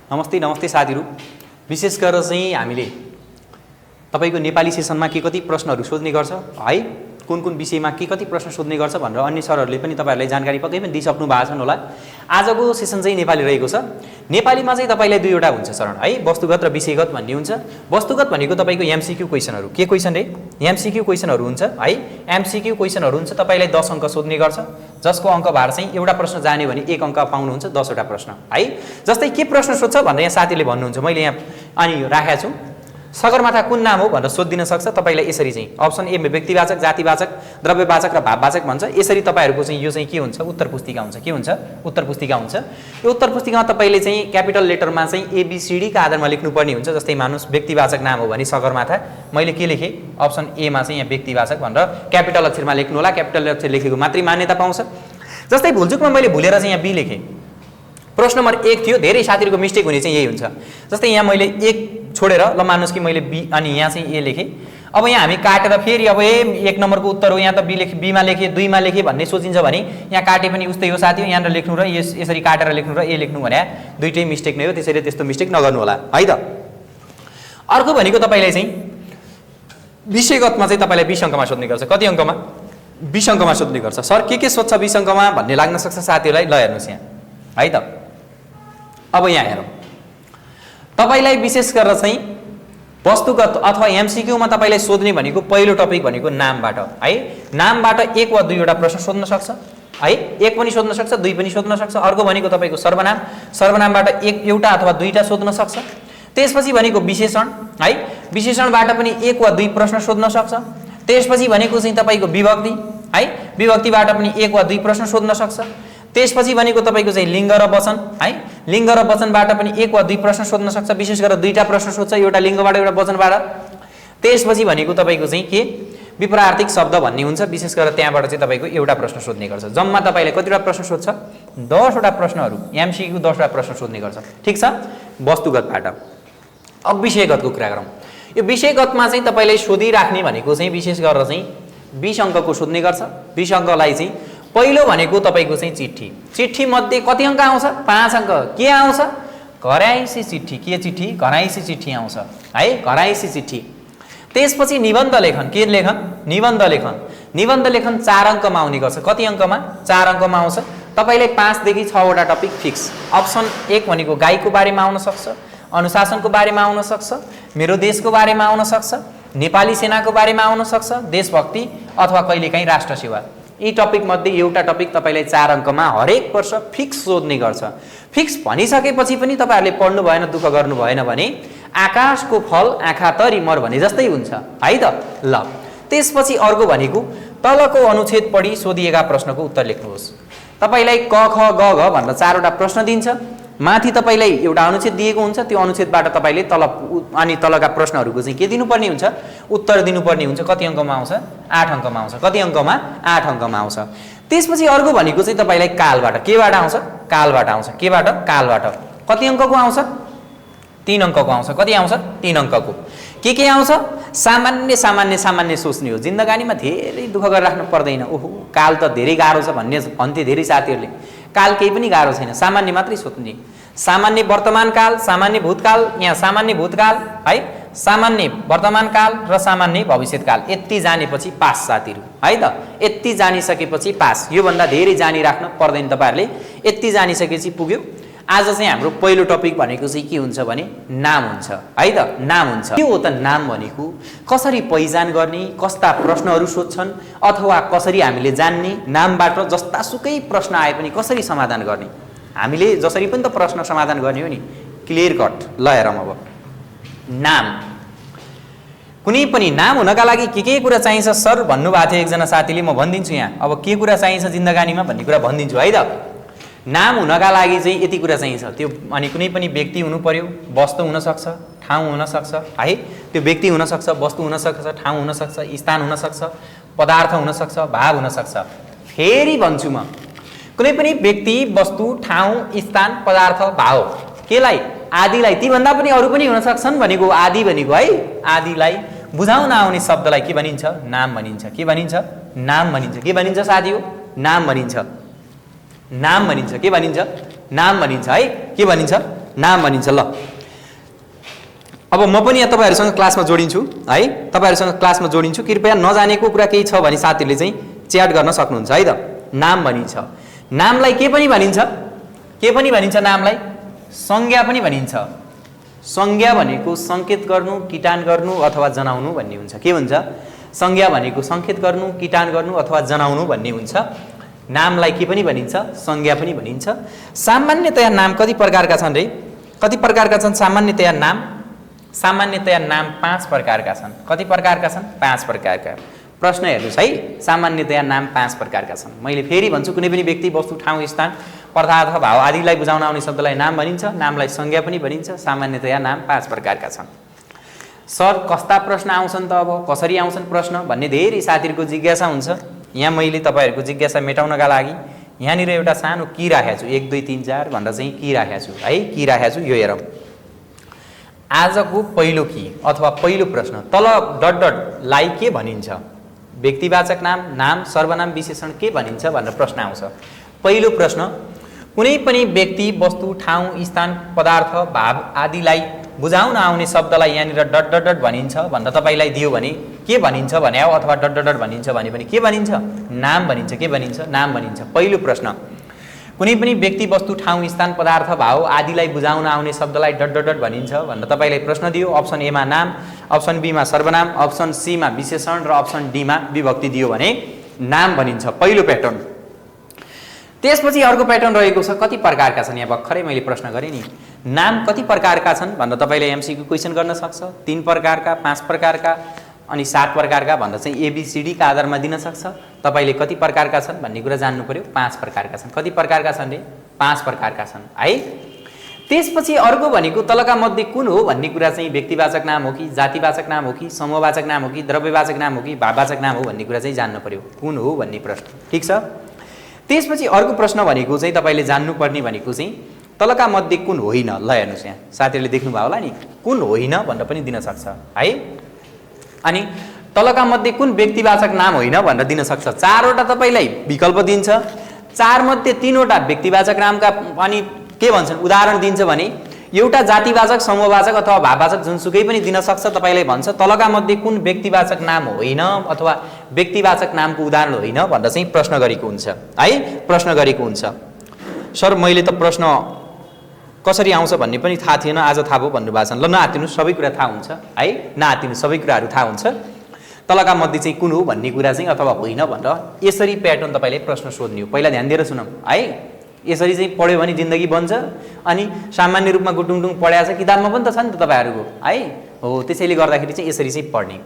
नमस्ते नमस्ते साथीहरु। विशेष गरेर चाहिँ हामीले तपाईको नेपाली सेसनमा के कति प्रश्नहरु सोध्ने गर्छ है, कुन कुन विषयमा के कति प्रश्न सोध्ने गर्छ भनेर अन्य सरहरुले पनि तपाईहरुलाई जानकारी पक्कै पनि दिइसक्नु भएको छन् होला। आजको सेसन चाहिँ नेपाली रहेको छ। नेपालीमा चाहिँ तपाईलाई दुईवटा हुन्छ चरण है, वस्तुगत र विषयगत भन्ने हुन्छ। वस्तुगत भनेको तपाईको एमसीक्यू क्वेशनहरु, के क्वेशन रे एमसीक्यू क्वेशनहरु हुन्छ है। एमसीक्यू क्वेशनहरु हुन्छ, तपाईलाई 10 अंक सोध्ने गर्छ, जसको अंक भार चाहिँ एउटा प्रश्न जाने भने 1 अंक पाउनुहुन्छ, 10 वटा प्रश्न है। जस्तै के प्रश्न सोध्छ भनेर यहाँ साथीले भन्नुहुन्छ, मैले यहाँ अनि राखेको छु। सगरमाथा कुन नाम हो भनेर सोधिदिन सक्छ। तपाईलाई यसरी चाहिँ अप्सन ए व्यक्तिवाचक, जातिवाचक, द्रव्यवाचक र भाववाचक भन्छ। यसरी तपाईहरुको चाहिँ यो चाहिँ के हुन्छ, उत्तर पुस्तिका हुन्छ। के हुन्छ? उत्तर पुस्तिका हुन्छ। यो उत्तर पुस्तिकामा तपाईले चाहिँ क्यापिटल लेटरमा चाहिँ एबीसीडी का आधारमा लेख्नुपर्ने हुन्छ। जस्तै मानुस व्यक्तिवाचक नाम हो भने सगरमाथा, मैले के लेखे अप्सन ए मा चाहिँ यहाँ व्यक्तिवाचक भनेर क्यापिटल अक्षरमा लेख्नु होला। क्यापिटल अक्षर लेखेको मात्रै मान्यता पाउँछ। जस्तै भुलचुकमा मैले भुलेर चाहिँ यहाँ बी लेखे, प्रश्न नम्बर 1 थियो। धेरै साथीहरुको मिस्टेक हुने चाहिँ यही हुन्छ। जस्तै यहाँ मैले 1 छोडेर ल मानुस कि मैले बी अनि यहाँ चाहिँ ए लेखे। अब यहाँ हामी काटेर फेरि अब ए 1 नम्बरको उत्तर हो, यहाँ त बी लेखे, बी मा लेखे, 2 मा लेखे भन्ने सोचिन्छ भने यहाँ काटे पनि उस्तै हो साथी। यहाँ लेख्नु र यसरी काटेर लेख्नु र ए लेख्नु भने दुईटै मिस्टेक नै हो। त्यसैले त्यस्तो मिस्टेक नगर्नु होला है त। अर्को भनेको तपाईलाई चाहिँ विषयगतमा चाहिँ तपाईलाई 20 अंकमा सोध्ने गर्छ। कति अंकमा? 20 अंकमा सोध्ने गर्छ। सर के सोध्छ 20 अंकमा भन्ने लाग्न सक्छ साथीहरुलाई। ल हेर्नुस् यहाँ है त। अब यहाँ हेरौँ, तपाईलाई विशेष गरेर चाहिँ वस्तुगत अथवा एमसीक्यू मा तपाईलाई सोध्ने भनेको पहिलो टपिक भनेको नामबाट है। नामबाट 1 वा 2 वटा प्रश्न सोध्न सक्छ है। 1 पनि सोध्न सक्छ, 2 पनि सोध्न सक्छ। अर्को भनेको तपाईको सर्वनाम, सर्वनामबाट एउटा अथवा दुईटा सोध्न सक्छ। त्यसपछि भनेको विशेषण है, विशेषणबाट पनि 1 वा 2 प्रश्न सोध्न सक्छ। त्यसपछि भनेको चाहिँ तपाईको विभक्ति है, विभक्तिबाट पनि 1 वा 2 प्रश्न सोध्न सक्छ। त्यसपछि भनेको तपाईको चाहिँ लिङ्ग र वचन है, लिङ्ग र वचनबाट पनि 1 वा 2 प्रश्न सोध्न सक्छ। विशेष गरेर दुईटा प्रश्न सोध्छ, एउटा लिङ्गबाट एउटा वचनबाट। त्यसपछि भनेको तपाईको चाहिँ के विपरार्थिक शब्द भन्ने हुन्छ। विशेष गरेर त्यहाँबाट चाहिँ तपाईको एउटा प्रश्न सोध्ने गर्छ। जम्मा तपाईले कतिवटा प्रश्न सोध्छ? 10 वटा प्रश्नहरु, एमसीक्यू 10 वटा प्रश्न सोध्ने गर्छ। ठीक छ, वस्तुगतबाट। अब विषयगतको कुरा गरौँ। यो विषयगतमा चाहिँ तपाईले सोधिराख्ने भनेको चाहिँ विशेष गरेर चाहिँ 20 अंकको सोध्ने गर्छ। 20 अंकलाई चाहिँ पहिलो भनेको तपाईको चाहिँ चिट्ठी। चिट्ठी मध्ये कति अंक आउँछ? 5 अंक। के आउँछ? घराइसी चिट्ठी। के चिट्ठी? घराइसी चिट्ठी आउँछ है, घराइसी चिट्ठी। त्यसपछि निबन्ध लेखन। के लेखन? निबन्ध लेखन। निबन्ध लेखन 4 अंकमा आउने गर्छ। कति अंकमा? 4 अंकमा आउँछ। तपाईलाई 5 देखि 6 वटा टपिक फिक्स। अप्सन 1 भनेको गाईको बारेमा आउन सक्छ, अनुशासनको बारेमा आउन सक्छ, मेरो देशको बारेमा आउन सक्छ, नेपाली सेनाको बारेमा आउन सक्छ, देशभक्ति अथवा कहिलेकाहीँ राष्ट्र सेवा। यी टपिक मध्ये एउटा टपिक तपाईलाई 4 अंकमा हरेक वर्ष फिक्स सोध्ने गर्छ। फिक्स भनिसकेपछि पनि तपाईहरुले पढ्नु भएन, दुःख गर्नु भएन भने आकाशको फल आँखा तरी मर भने जस्तै हुन्छ है त। ल त्यसपछि अर्को भनेको तलको अनुच्छेद पढी सोधिएका प्रश्नको उत्तर लेख्नुहोस्। तपाईलाई क ख ग घ भनेर 4 वटा प्रश्न दिन्छ। माथि तपाईलाई एउटा अनुच्छेद दिएको हुन्छ। त्यो अनुच्छेदबाट तपाईले तल अनि तलका प्रश्नहरुको चाहिँ के दिनुपर्ने हुन्छ? उत्तर दिनुपर्ने हुन्छ। कति अंकमा आउँछ? 8 अंकमा आउँछ। कति अंकमा? 8 अंकमा आउँछ। त्यसपछि अर्को भनेको चाहिँ तपाईलाई कालबाट। केबाट आउँछ? कालबाट आउँछ। केबाट? कालबाट। कति अंकको आउँछ? 3 अंकको आउँछ। कति आउँछ? 3 अंकको। के आउँछ? सामान्य सामान्य सामान्य सोच्ने हो। जिन्दगानीमा धेरै दुःख गरेर राख्नु पर्दैन। ओहो काल त धेरै गाह्रो छ भन्थे धेरै साथीहरुले। काल केही पनि गाह्रो छैन, सामान्य मात्रै सोध्ने। सामान्य वर्तमान काल, सामान्य भूतकाल, यहाँ सामान्य भूतकाल है, सामान्य वर्तमान काल र सामान्य भविष्यकाल। यति जानेपछि पास साथीहरु है त। यति जानिसकेपछि पास। यो भन्दा धेरै जानिराख्न पर्दैन तपाईहरुले। यति जानिसकेपछि पुग्यो। आज चाहिँ हाम्रो पहिलो टपिक भनेको चाहिँ के हुन्छ भने नाम हुन्छ है त। नाम हुन्छ। के हो त नाम भनेको? कसरी पहिचान गर्ने, कस्ता प्रश्नहरु सोध्छन् अथवा कसरी हामीले जान्ने, नामबाट जस्तासुकै प्रश्न आए पनि कसरी समाधान गर्ने। हामीले जसरी पनि त प्रश्न समाधान गर्ने हो नि, क्लियर कट। ल हेरौँ अब नाम। कुनै पनि नाम हुनका लागि के कुरा चाहिन्छ सर भन्नुभएको थियो एकजना साथीले। म भनिदिन्छु यहाँ अब के कुरा चाहिन्छ जिन्दगानीमा भन्ने कुरा भनिदिन्छु है त। नाम हुनका लागि चाहिँ यति कुरा चाहिन्छ। त्यो अनि कुनै पनि व्यक्ति हुनु पर्यो, वस्तु हुन सक्छ, ठाउँ हुन सक्छ है। त्यो व्यक्ति हुन सक्छ, वस्तु हुन सक्छ, ठाउँ हुन सक्छ, स्थान हुन सक्छ, पदार्थ हुन सक्छ, भाव हुन सक्छ। फेरि भन्छु म, कुनै पनि व्यक्ति, वस्तु, ठाउँ, स्थान, पदार्थ, भाव केलाई? आदिलाई। ती भन्दा पनि अरु पनि हुन सक्छन् भनेको आदि भनेको है। आदिलाई बुझाउन आउने शब्दलाई के भनिन्छ? नाम भनिन्छ। के भनिन्छ? नाम भनिन्छ। के भनिन्छ साथी हो? नाम भनिन्छ। नाम भनिन्छ। के भनिन्छ? नाम भनिन्छ है। के भनिन्छ? नाम भनिन्छ। ल अब म पनि यहाँ तपाईँहरूसँग क्लासमा जोडिन्छु है, तपाईँहरूसँग क्लासमा जोडिन्छु। कृपया नजानेको कुरा केही छ भने साथीहरूले चाहिँ च्याट गर्न सक्नुहुन्छ है त। नाम भनिन्छ। नामलाई के पनि भनिन्छ? के पनि भनिन्छ? नामलाई संज्ञा पनि भनिन्छ। संज्ञा भनेको सङ्केत गर्नु, किटान गर्नु अथवा जनाउनु भन्ने हुन्छ। के हुन्छ? संज्ञा भनेको सङ्केत गर्नु, किटान गर्नु अथवा जनाउनु भन्ने हुन्छ। नामलाई के पनि भनिन्छ? संज्ञा पनि भनिन्छ। सामान्यतया नाम कति प्रकारका छन् रे? कति प्रकारका छन् सामान्यतया नाम? सामान्यतया नाम 5 प्रकारका छन्। कति प्रकारका छन्? 5 प्रकारका। प्रश्न हेर्नुहोस् है, सामान्यतया नाम 5 प्रकारका छन्। मैले फेरि भन्छु, कुनै पनि व्यक्ति, वस्तु, ठाउँ, स्थान, पदार्थ, भाव आदिलाई बुझाउन आउने शब्दलाई नाम भनिन्छ। नामलाई संज्ञा पनि भनिन्छ। सामान्यतया नाम 5 प्रकारका छन्। सर कस्ता प्रश्न आउँछन् त? अब कसरी आउँछन् प्रश्न भन्ने धेरै साथीहरूको जिज्ञासा हुन्छ। यहाँ मैले तपाईँहरूको जिज्ञासा मेटाउनका लागि यहाँनिर एउटा सानो की राखेको छु। 1 2 3 4 भनेर चाहिँ की राखेको छु है। की राखेको छु, यो हेरौँ। आजको पहिलो की अथवा पहिलो प्रश्न, तल डट डटलाई के भनिन्छ? व्यक्तिवाचक नाम, नाम, सर्वनाम, विशेषण के भनिन्छ भनेर प्रश्न आउँछ। पहिलो प्रश्न, कुनै पनि व्यक्ति, वस्तु, ठाउँ, स्थान, पदार्थ, भाव आदिलाई बुझाउन आउने शब्दलाई यहाँनिर डट डट डट भनिन्छ भनेर तपाईँलाई दियो भने के भनिन्छ भने हो, अथवा डट डट डट भनिन्छ भने पनि के भनिन्छ? नाम भनिन्छ। के भनिन्छ? नाम भनिन्छ। पहिलो प्रश्न, कुनै पनि व्यक्ति, वस्तु, ठाउँ, स्थान, पदार्थ, भाव आदिलाई बुझाउन आउने शब्दलाई डट डट डट भनिन्छ भनेर तपाईँलाई प्रश्न दियो। अप्सन ए मा नाम, अप्सन बी मा सर्वनाम, अप्सन सी मा विशेषण र अप्सन डी मा विभक्ति दियो भने नाम भनिन्छ। पहिलो प्याटर्न। त्यसपछि अर्को प्याटर्न रहेको छ। कति प्रकारका छन्? यहाँ भर्खरै मैले प्रश्न गरेँ नि, नाम कति प्रकारका छन् भनेर तपाईँले एमसीक्यू क्वेसन गर्न सक्छ। 3 प्रकारका, 5 प्रकारका अनि 7 प्रकारका भनेर चाहिँ एबीसीडी का आधारमा दिन सक्छ। तपाईँले कति प्रकारका छन् भन्ने कुरा जान्नु पर्यो। 5 प्रकारका छन्। कति प्रकारका छन् रे? 5 प्रकारका छन् है। त्यसपछि अर्को भनेको तलका मध्ये कुन हो भन्ने कुरा चाहिँ व्यक्तिवाचक नाम हो कि जातिवाचक नाम हो कि समूहवाचक नाम हो कि द्रव्यवाचक नाम हो कि भाववाचक नाम हो भन्ने कुरा चाहिँ जान्नु पर्यो। कुन हो भन्ने प्रश्न, ठिक छ। त्यसपछि अर्को प्रश्न भनेको चाहिँ तपाईँले जान्नुपर्ने भनेको चाहिँ तलका मध्ये कुन होइन? ल हेर्नुहोस्, यहाँ साथीहरूले देख्नुभयो होला नि, कुन होइन भनेर पनि दिन सक्छ है। अनि तलका मध्ये कुन व्यक्तिवाचक नाम होइन भनेर दिन सक्छ। 4वटा तपाईँलाई विकल्प दिन्छ। 4 मध्ये 3वटा व्यक्तिवाचक नामका अनि के भन्छन् उदाहरण दिन्छ भने एउटा जातिवाचक, समूहवाचक अथवा भाववाचक जुनसुकै पनि दिन सक्छ। तपाईँलाई भन्छ तलका मध्ये कुन व्यक्तिवाचक नाम होइन अथवा व्यक्तिवाचक नामको उदाहरण होइन भनेर चाहिँ प्रश्न गरेको हुन्छ है। प्रश्न गरेको हुन्छ। सर मैले त प्रश्न कसरी आउँछ भन्ने पनि थाहा थिएन, आज थाहा भयो भन्नुभएको छ। ल नआत्तिनु, सबै कुरा थाहा हुन्छ है। नआत्तिनु, सबै कुराहरू थाहा हुन्छ। तलका मध्ये चाहिँ कुन हो भन्ने कुरा चाहिँ अथवा होइन भनेर यसरी प्याटर्न तपाईँले प्रश्न सोध्ने हो। पहिला ध्यान दिएर सुनौँ है। यसरी चाहिँ पढ्यो भने जिन्दगी बन्छ। अनि सामान्य रूपमा गुटुङटुङ पढाएको छ, किताबमा पनि त छ नि त तपाईँहरूको है। हो, त्यसैले गर्दाखेरि चाहिँ यसरी चाहिँ पढ्ने।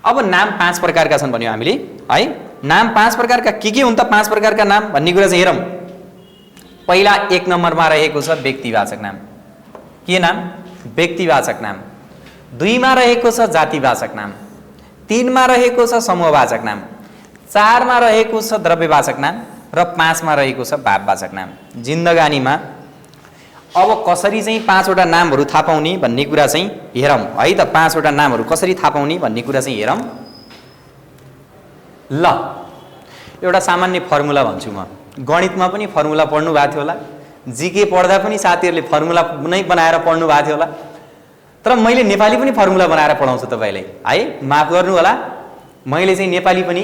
अब नाम 5 प्रकारका छन् भन्यो हामीले है। नाम 5 प्रकारका के हुन् त? 5 प्रकारका नाम भन्ने कुरा चाहिँ हेरौँ। पहिला 1 नम्बरमा रहेको छ व्यक्तिवाचक नाम। के नाम? व्यक्तिवाचक नाम। 2 मा रहेको छ जातिवाचक नाम। 3 मा रहेको छ समूहवाचक नाम। 4 मा रहेको छ द्रव्यवाचक नाम र 5 मा रहेको छ भाववाचक नाम। जिन्दगानीमा अब कसरी चाहिँ 5वटा नामहरू थाहा पाउने भन्ने कुरा चाहिँ हेरौँ है त। 5वटा नामहरू कसरी थाहा पाउने भन्ने कुरा चाहिँ हेरौँ। ल एउटा सामान्य फर्मुला भन्छु म। गणितमा पनि फर्मुला पढ्नु भएको थियो होला, जीके पढ्दा पनि साथीहरूले फर्मुला नै बनाएर पढ्नु भएको थियो होला। तर मैले नेपाली पनि फर्मुला बनाएर पढाउँछु तपाईँलाई है। माफ गर्नु होला, मैले चाहिँ नेपाली पनि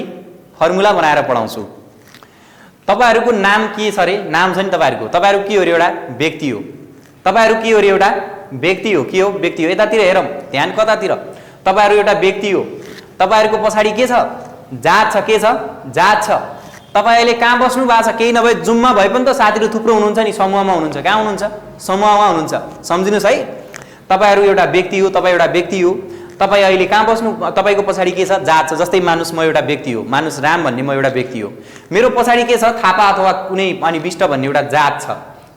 फर्मुला बनाएर पढाउँछु। तपाईँहरूको नाम के छ अरे? नाम छ नि तपाईँहरूको। तपाईँहरू के हो अरे? एउटा व्यक्ति हो। तपाईँहरू के हो अरे? एउटा व्यक्ति हो। के हो? व्यक्ति हो। यतातिर हेरौँ, ध्यान कतातिर? तपाईँहरू एउटा व्यक्ति हो। तपाईँहरूको पछाडि के छ? जात छ। के छ? जात छ। तपाईँ अहिले कहाँ बस्नु भएको छ? केही नभए जुममा भए पनि त साथीहरू थुप्रो हुनुहुन्छ नि, समूहमा हुनुहुन्छ। कहाँ हुनुहुन्छ? समूहमा हुनुहुन्छ। सम्झिनुहोस् है, तपाईँहरू एउटा व्यक्ति हो। तपाईँ एउटा व्यक्ति हो। तपाईँ अहिले कहाँ बस्नु? तपाईँको पछाडि के छ? जात छ। जस्तै मानुस, म एउटा व्यक्ति हो। मानुस राम भन्ने म एउटा व्यक्ति हो। मेरो पछाडि के छ? थापा अथवा कुनै अनि विष्ट भन्ने एउटा जात छ।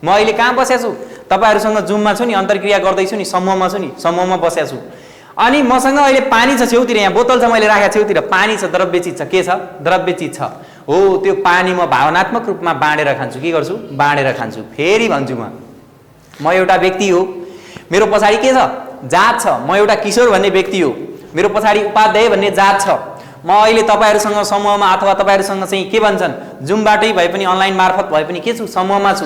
म अहिले कहाँ बसेको छु? तपाईँहरूसँग जुममा छु नि, अन्तर्क्रिया गर्दैछु नि, समूहमा छु नि, समूहमा बसेको छु। अनि मसँग अहिले पानी छ छेउतिर, यहाँ बोतल छ मैले राखेको छेउतिर, पानी छ, द्रव्य चिज छ। के छ? द्रव्य चिज छ। हो, त्यो पानी म भावनात्मक रूपमा बाँडेर खान्छु। के गर्छु? बाँडेर खान्छु। फेरि भन्छु, म एउटा व्यक्ति हो। मेरो पछाडि के छ? जात छ। म एउटा किशोर भन्ने व्यक्ति हो। मेरो पछाडि उपाध्याय भन्ने जात छ। म अहिले तपाईँहरूसँग समूहमा अथवा तपाईँहरूसँग चाहिँ के भन्छन् जुमबाटै भए पनि अनलाइन मार्फत भए पनि के छु? समूहमा छु।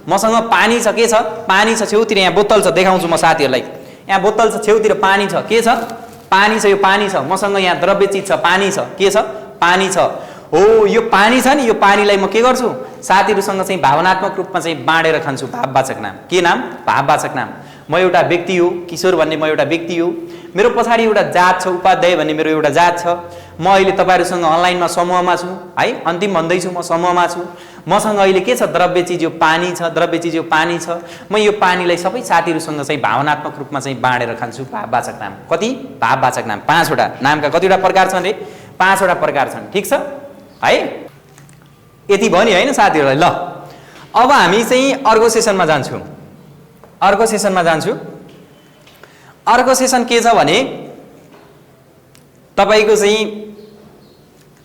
मसँग पानी छ, के छ? पानी छ छेउतिर, यहाँ बोतल छ, देखाउँछु म साथीहरूलाई। यहाँ बोतल छ, छेउतिर पानी छ, के छ? पानी छ, यो पानी छ। मसँग यहाँ द्रव्य चिज छ, पानी छ, के छ? पानी छ। हो, यो पानी छ नि, यो पानीलाई म के गर्छु? साथीहरूसँग चाहिँ भावनात्मक रूपमा चाहिँ बाँडेर खान्छु। भाववाचक नाम, के नाम? भाववाचक नाम। म एउटा व्यक्ति हो, किशोर भन्ने म एउटा व्यक्ति हो। मेरो पछाडि एउटा जात छ, उपाध्याय भन्ने मेरो एउटा जात छ। म अहिले तपाईँहरूसँग अनलाइनमा समूहमा छु है, अन्तिम भन्दैछु, म समूहमा छु। मसँग अहिले के छ? द्रव्य चिज, यो पानी छ, द्रव्य चिज यो पानी छ। म यो पानीलाई सबै साथीहरूसँग चाहिँ भावनात्मक रूपमा चाहिँ बाँडेर खान्छु। भाववाचक नाम। कति? भाववाचक नाम 5 वटा। नामका कतिवटा प्रकार छन् रे? 5 वटा प्रकार छन्। ठिक छ है? यति भन्यो होइन साथीहरूलाई? ल, अब हामी चाहिँ अर्को सेसनमा जान्छौँ। अर्को सेसनमा जान्छु। अर्को सेसन के छ भने तपाईँको चाहिँ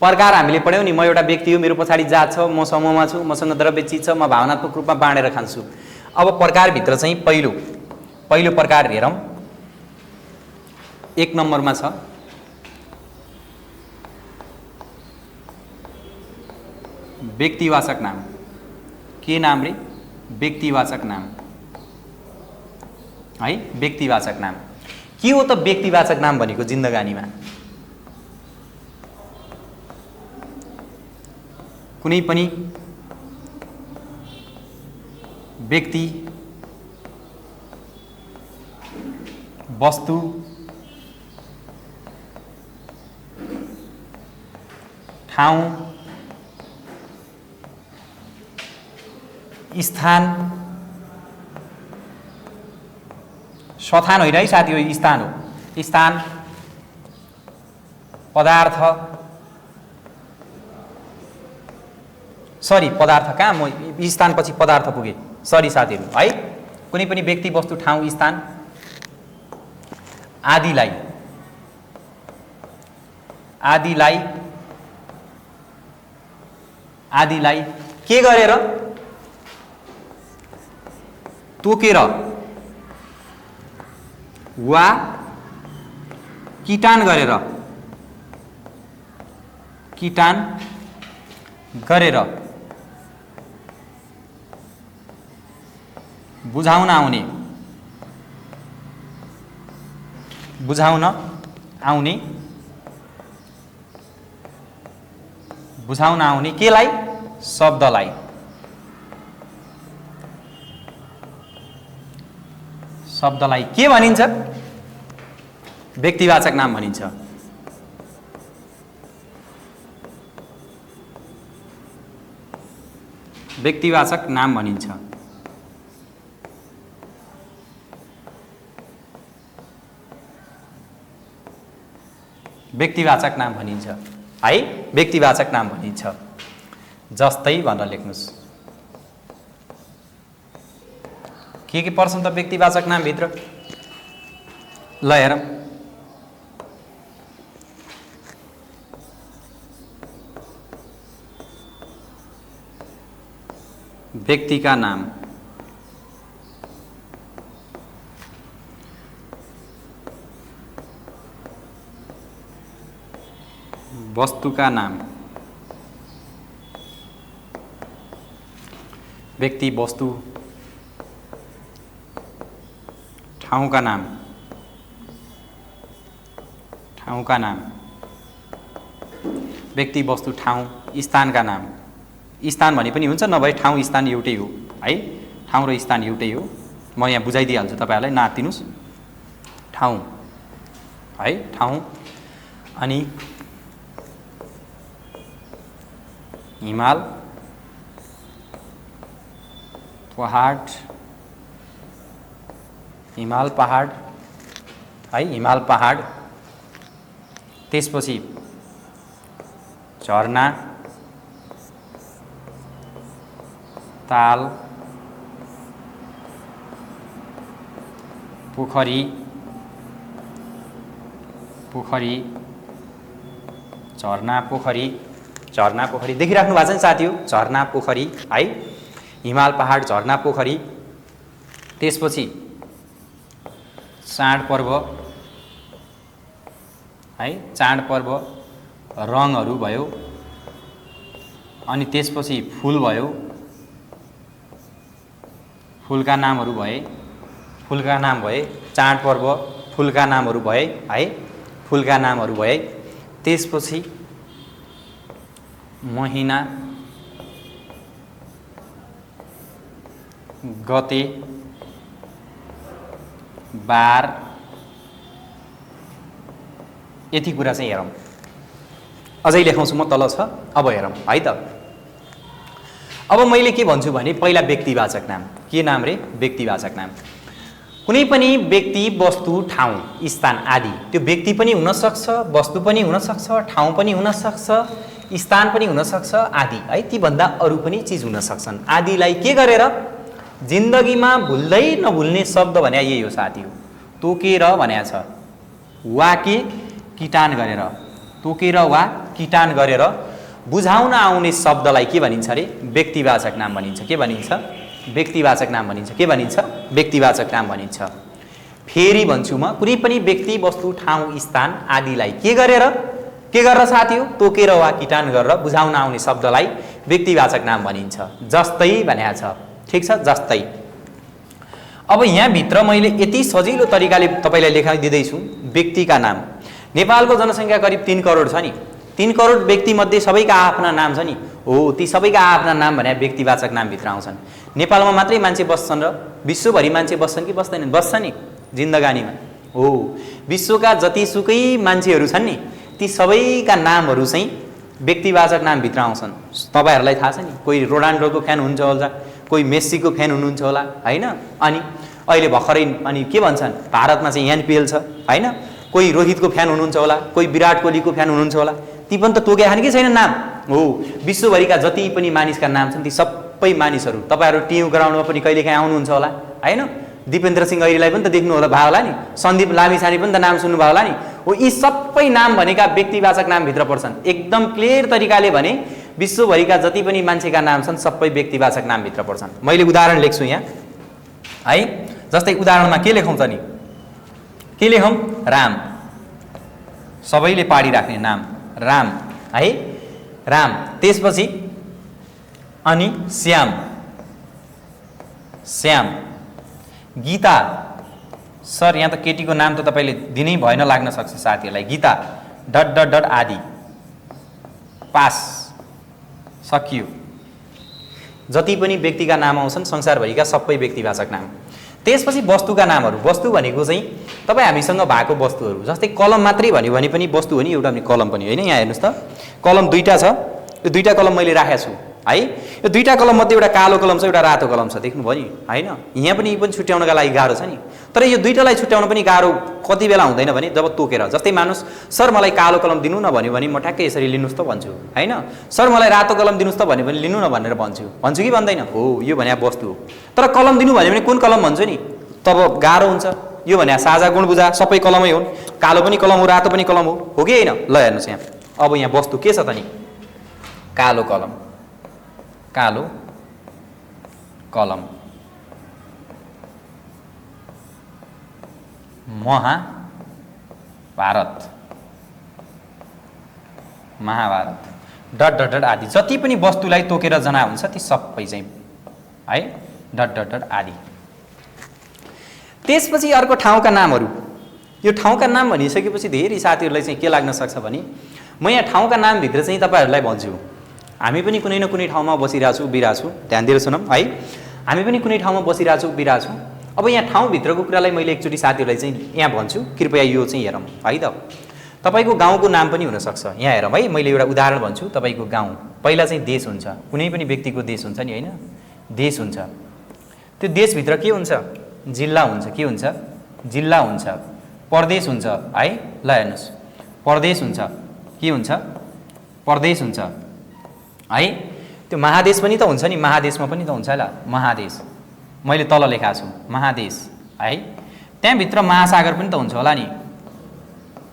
प्रकार हामीले पढ्यौँ नि। म एउटा व्यक्ति हो, मेरो पछाडि जात छ, म समूहमा छु, मसँग द्रव्य चिज छ, म भावनात्मक रूपमा बाँडेर खान्छु। अब प्रकारभित्र चाहिँ पहिलो प्रकार हेरौँ। 1 नम्बरमा छ व्यक्तिवाचक नाम। के नाम रे? व्यक्तिवाचक नाम है। व्यक्तिवाचक नाम के हो त? व्यक्तिवाचक नाम भनेको जिन्दगानीमा कुनै पनि व्यक्ति, वस्तु, ठाउँ, स्थान, स्थान होइन है साथी, हो स्थान हो। स्थान, पदार्थ, सरी पदार्थ कहाँ, म स्थानपछि पदार्थ पुगेँ, सरी साथीहरू है। कुनै पनि व्यक्ति, वस्तु, ठाउँ, स्थान आदिलाई के गरेर? तोकेर वा किटान गरेर बुझाउन आउने केलाई? शब्दलाई। शब्दलाई के भनिन्छ? व्यक्तिवाचक नाम भनिन्छ। व्यक्तिवाचक नाम भनिन्छ। व्यक्तिवाचक नाम भनिन्छ है। व्यक्तिवाचक नाम भनिन्छ। जस्तै भनेर लेख्नुस्। के पर्छन् त व्यक्तिवाचक नाम भित्र? ल हेरौँ। व्यक्तिका नाम, वस्तुका नाम, व्यक्ति, वस्तु, ठाउँका नाम, व्यक्ति, वस्तु, ठाउँ, स्थानका नाम। स्थान भने पनि हुन्छ, नभए ठाउँ स्थान एउटै हो है। ठाउँ र स्थान एउटै हो। म यहाँ बुझाइदिइहाल्छु तपाईँहरूलाई, नातिनुस्। ठाउँ है, ठाउँ। अनि हिमाल, पहाड है, हिमाल पहाड। त्यसपछि झरना, ताल, पोखरी, झरना, पोखरी देखिराख्नु भएको छ नि साथी हो? झरना, पोखरी है, हिमाल पहाड, झरना, पोखरी। त्यसपछि चाडपर्व है, चाडपर्व, रङहरू भयो। अनि त्यसपछि फुल भयो, फुलका नामहरू भए, फुलका नाम भए, चाडपर्व फुलका नामहरू भए है, फुलका नामहरू भए। त्यसपछि महिना, गते, बार, यति कुरा चाहिँ हेरौँ। अझै लेखाउँछु म, तल छ, अब हेरौँ है त। अब मैले के भन्छु भने पहिला व्यक्तिवाचक नाम। के नाम रे? व्यक्तिवाचक नाम। कुनै पनि व्यक्ति, वस्तु, ठाउँ, स्थान आदि। त्यो व्यक्ति पनि हुनसक्छ, वस्तु पनि हुनसक्छ, ठाउँ पनि हुनसक्छ, स्थान पनि हुनसक्छ आदि है। तीभन्दा अरू पनि चिज हुन सक्छन्। आदिलाई के गरेर जिन्दगीमा भुल्दै नभुल्ने शब्द भने यही हो साथी हो। तोकेर भनेको छ, वा के किटान गरेर, तोकेर वा किटान गरेर बुझाउन आउने शब्दलाई के भनिन्छ अरे? व्यक्तिवाचक नाम भनिन्छ। के भनिन्छ? व्यक्तिवाचक नाम भनिन्छ। के भनिन्छ? व्यक्तिवाचक नाम भनिन्छ। फेरि भन्छु म, कुनै पनि व्यक्ति, वस्तु, ठाउँ, स्थान आदिलाई के गरेर साथी हो? तोकेर वा किटान गरेर बुझाउन आउने शब्दलाई व्यक्तिवाचक नाम भनिन्छ। जस्तै भनेको छ, ठिक छ? जस्तै। अब यहाँभित्र मैले यति सजिलो तरिकाले तपाईँलाई लेखाइदिँदैछु व्यक्तिका नाम। नेपालको जनसङ्ख्या करिब 3 करोड छ नि। 3 करोड व्यक्तिमध्ये सबैका आफ्ना नाम छ नि। हो, ती सबैका आफ्ना नाम भने व्यक्तिवाचक नामभित्र आउँछन्। नेपालमा मात्रै मान्छे बस्छन् र विश्वभरि मान्छे बस्छन् कि बस्दैनन्? बस्छ नि जिन्दगानीमा। हो, विश्वका जतिसुकै मान्छेहरू छन् नि, ती सबैका नामहरू चाहिँ व्यक्तिवाचक नामभित्र आउँछन्। तपाईँहरूलाई थाहा छ नि, कोही रोनाल्डोको फ्यान हुन्छ होला, कोही मेस्सीको फ्यान हुनुहुन्छ होला होइन। अनि अहिले भर्खरै अनि के भन्छन्, भारतमा चाहिँ एनपिएल छ होइन, कोही रोहितको फ्यान हुनुहुन्छ होला, कोही विराट कोहलीको फ्यान हुनुहुन्छ होला। ती पनि त तोकेका छन् कि छैन नाम? हो, विश्वभरिका जति पनि मानिसका नाम छन् ती सबै मानिसहरू। तपाईँहरू टियु ग्राउन्डमा पनि कहिलेकाहीँ आउनुहुन्छ होला होइन। दिपेन्द्र सिंह ऐरीलाई पनि त देख्नु होला भयो होला नि, सन्दीप लामिछाने पनि त नाम सुन्नुभयो होला नि। हो, यी सबै नाम भनेका व्यक्तिवाचक नामभित्र पर्छन्। एकदम क्लियर तरिकाले भने विश्वभरिका जति पनि मान्छेका नाम छन् सबै व्यक्तिवाचक नामभित्र पर्छन्। मैले उदाहरण लेख्छु यहाँ है। जस्तै उदाहरणमा के लेखौँ त नि? के लेखौँ? राम। सबैले पाडिराख्ने नाम राम है, राम। त्यसपछि अनि श्याम, श्याम। गीता। सर यहाँ त केटीको नाम त तपाईँले दिनै भएन लाग्न सक्छ साथीहरूलाई। गीता डट डट डट आदि। पास, सकियो। जति पनि व्यक्तिका नाम आउँछन् संसारभरिका सबै व्यक्तिवाचक नाम। त्यसपछि वस्तुका नामहरू। वस्तु भनेको चाहिँ तपाईँ हामीसँग भएको वस्तुहरू। जस्तै कलम मात्रै भन्यो भने पनि वस्तु हो नि, एउटा पनि कलम पनि होइन। यहाँ हेर्नुहोस् त, कलम 2टा छ। यो 2टा कलम मैले राखेको छु है। यो 2टा कलम मध्ये एउटा कालो कलम छ, एउटा रातो कलम छ, देख्नुभयो नि होइन। यहाँ पनि छुट्याउनका लागि गाह्रो छ नि। तर यो 2टालाई छुट्याउन पनि गाह्रो कति बेला हुँदैन भने जब तोकेर। जस्तै मानुस् सर मलाई कालो कलम दिनु न भन्यो भने म ठ्याक्कै यसरी लिनुहोस् त भन्छु होइन। सर मलाई रातो कलम दिनुहोस् त भन्यो भने लिनु न भनेर भन्छु कि भन्दैन? हो, यो भने वस्तु हो। तर कलम दिनु भन्यो भने कुन कलम भन्छु नि, तब गाह्रो हुन्छ। यो भने साझा गुण बुझा, सबै कलमै हुन्। कालो पनि कलम हो, रातो पनि कलम हो कि होइन? ल हेर्नुहोस् यहाँ। अब यहाँ वस्तु के छ त नि? कालो कलम, कालो कलम। Mahabharata, Mahabharata dot dot dot आदि। जति पनि वस्तुलाई तोकेर जना हुन्छ ती सबै चाहिँ है डट डट डट आदि। त्यसपछि अर्को ठाउँका नामहरू। यो ठाउँका नाम भनिसकेपछि धेरै साथीहरूलाई चाहिँ के लाग्न सक्छ भने म यहाँ ठाउँका नामभित्र चाहिँ तपाईँहरूलाई भन्छु, हामी पनि कुनै न कुनै ठाउँमा बसिरहेको छु, उभिरहेको छु। ध्यान दिएर सुनौँ है। हामी पनि कुनै ठाउँमा बसिरहेको छु, उभिरहेको छु। अब यहाँ ठाउँभित्रको कुरालाई मैले एकचोटि साथीहरूलाई चाहिँ यहाँ भन्छु, कृपया यो चाहिँ हेरौँ है त। तपाईँको गाउँको नाम पनि हुनसक्छ। यहाँ हेरौँ है, मैले एउटा उदाहरण भन्छु। तपाईँको गाउँ पहिला चाहिँ देश हुन्छ, कुनै पनि व्यक्तिको देश हुन्छ नि होइन, देश हुन्छ। त्यो देशभित्र के हुन्छ? जिल्ला हुन्छ। के हुन्छ? जिल्ला हुन्छ। प्रदेश हुन्छ है। ल हेर्नुहोस्, प्रदेश हुन्छ। के हुन्छ? प्रदेश हुन्छ है। त्यो महादेश पनि त हुन्छ नि, महादेशमा पनि त हुन्छ होला महादेश। मैले तल लेखाएको छु महादेश है। त्यहाँभित्र महासागर पनि त हुन्छ होला नि,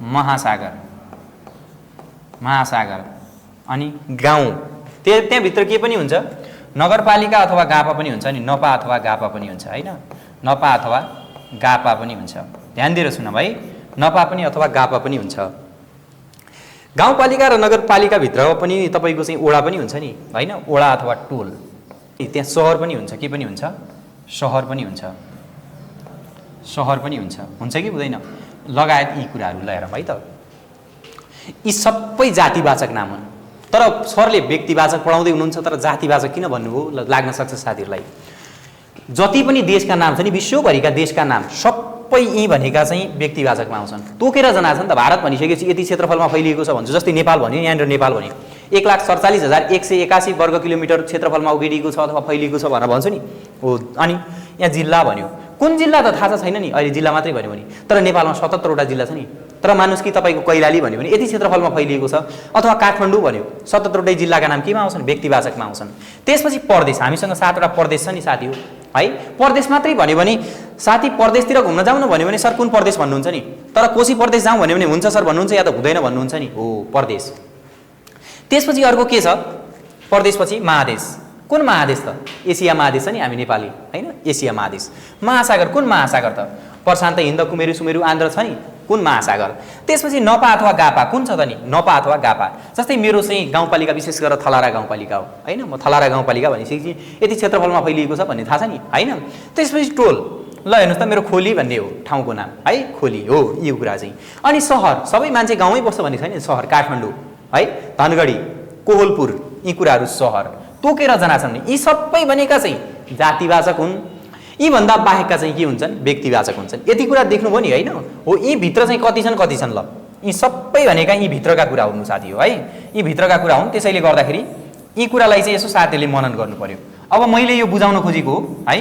महासागर, महासागर। अनि गाउँ, त्यहाँभित्र के पनि हुन्छ? नगरपालिका अथवा गापा पनि हुन्छ नि, नपा अथवा गापा पनि हुन्छ होइन। नपा अथवा गापा पनि हुन्छ। ध्यान दिएर सुनौँ है, नपा पनि अथवा गापा पनि हुन्छ। गाउँपालिका र नगरपालिकाभित्र पनि तपाईँको चाहिँ ओडा पनि हुन्छ नि होइन, ओडा अथवा टोल। त्यहाँ सहर पनि हुन्छ, के पनि हुन्छ? सहर पनि हुन्छ, सहर पनि हुन्छ कि हुँदैन लगायत यी कुराहरू लिएर है त। यी सबै जातिवाचक नाम हुन्। तर सरले व्यक्तिवाचक पढाउँदै हुनुहुन्छ तर जातिवाचक किन भन्नुभयो लाग्न सक्छ साथीहरूलाई। जति पनि देशका नाम छन् नि विश्वभरिका देशका नाम सबै यी भनेका चाहिँ व्यक्तिवाचकमा आउँछन्। तोकेर जनाछन् त भारत भनिसकेपछि यति क्षेत्रफलमा फैलिएको छ भन्छु। जस्तै नेपाल भन्यो, यहाँनिर नेपाल भन्यो 1,47,181 वर्ग किलोमिटर क्षेत्रफलमा उगिएको छ अथवा फैलिएको छ भनेर भन्छु नि हो। अनि यहाँ जिल्ला भन्यो, कुन जिल्ला त थाहा छैन नि, अहिले जिल्ला मात्रै भन्यो भने। तर नेपालमा 77 वटा जिल्ला छ नि। तर मानुस् कि तपाईँको कैलाली भन्यो भने यति क्षेत्रफलमा फैलिएको छ, अथवा काठमाडौँ भन्यो 77 वटै जिल्लाका नाम केमा आउँछन्? व्यक्तिवाचकमा आउँछन्। त्यसपछि प्रदेश, हामीसँग 7 वटा प्रदेश छ नि साथी हो है। प्रदेश मात्रै भन्यो भने साथी प्रदेशतिर घुम्न जाउँ न भन्यो भने सर कुन प्रदेश भन्नुहुन्छ नि। तर कोशी प्रदेश जाउँ भन्यो भने हुन्छ सर भन्नुहुन्छ या त हुँदैन भन्नुहुन्छ नि हो प्रदेश। त्यसपछि अर्को के छ? प्रदेशपछि महादेश। कुन महादेश त? एसिया महादेश छ नि हामी नेपाली हैन। एसिया महादेश। महासागर, कुन महासागर त? प्रशान्त हिन्द कुमेरु सुमेरु आन्ध्र छ नि, कुन महासागर? त्यसपछि नपा अथवा गापा कुन छ त नि? नपा अथवा गापा। जस्तै मेरो चाहिँ गाउँपालिका विशेष गरेर थलारा गाउँपालिका हो हैन। म थलारा गाउँपालिका भनिसकेपछि यति क्षेत्रफलमा फैलिएको छ भन्ने थाहा छ नि हैन। त्यसपछि टोल, ल हेर्नुहोस् त मेरो खोली भन्ने हो ठाउँको नाम है, खोली हो यो कुरा चाहिँ। अनि सहर, सबै मान्छे गाउँमै बस्छ भन्ने छैन सहर, काठमाडौँ है, धनगढी, कोहलपुर, यी कुराहरू सहर। तोकेर जनाछन् नि। यी सबै भनेका चाहिँ जातिवाचक हुन्। यी भन्दा बाहेकका चाहिँ के हुन्छन्? व्यक्तिवाचक हुन्छन्। यति कुरा देख्नुभयो नि हैन हो। यी भित्र चाहिँ कति छन् ल। यी सबै भनेका यी भित्रका कुरा हुन् साथी हो है। यी भित्रका कुरा हुन्। त्यसैले गर्दाखेरि यी कुरालाई चाहिँ यसो साथीहरूले मनन गर्नु पर्यो। अब मैले यो बुझाउन खोजेको है,